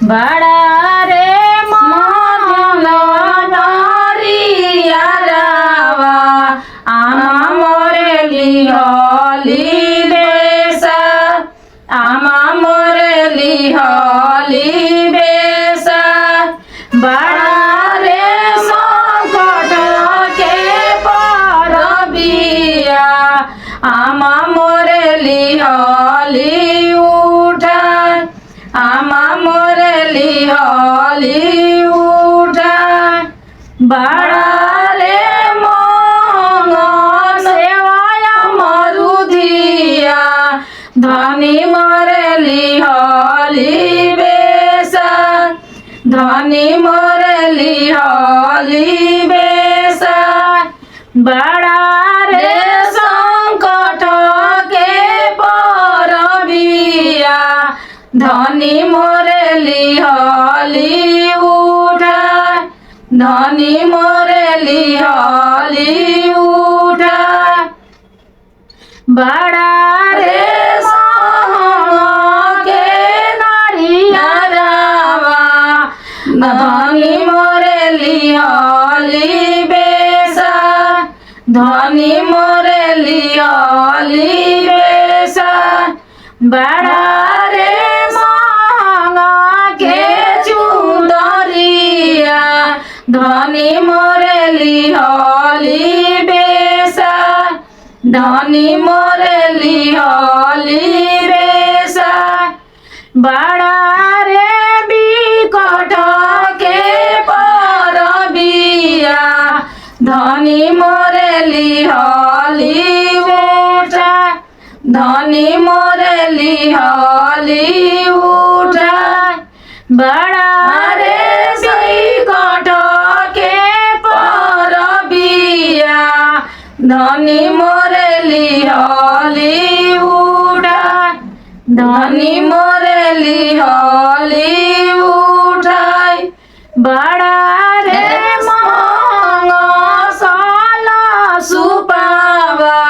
बड़ा रे महंगा नरिया रावा आमा मोरे लिहली बेसा आमा मोरे लिहली बेसा बड़ा रे संकट के परबिया आमा मोरे लिहली उठा आमा मोरे लिहली उठा बड़ा रे महंगा सेवाया मरुधिया धनी मोरे लिहली बेसा धनी मोरे लिहली बेसा बड़ा रे संकट के परबिया धनी मोरे लिहली उठा धनी मोरे लिहली उठा बड़ा रे महंगा के नरिया रावा धनी मोरे लिहली बेसा धनी मोरे लिहली बेसा बड़ा रे महंगा के चुंदरिया धनी मोरे लिहली बेसा धनी मोरे लिहली बेसा बड़ा रे बिकट के परबिया धनी मोरे लिहली उठा धनी मोरे लिहली उठा बड़ा रे बिकट के परबिया धनी मोरे लिहली उठा धनी मोरे लिहली उठाई बड़ा रे महंगा साला सुपावा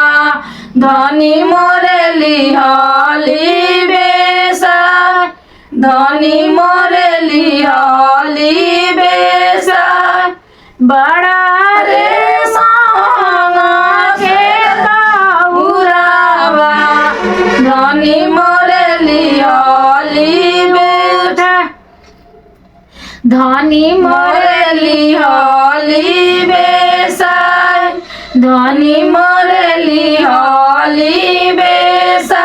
धनी मोरे लिहली बेसा धनी मोरे लिहली बेसा बड़ा रे महंगा के दाउरावा धनी मोरे लिहली बेटा धनी मोरे लिहली बेसा धनी मोरे लिहली बेसा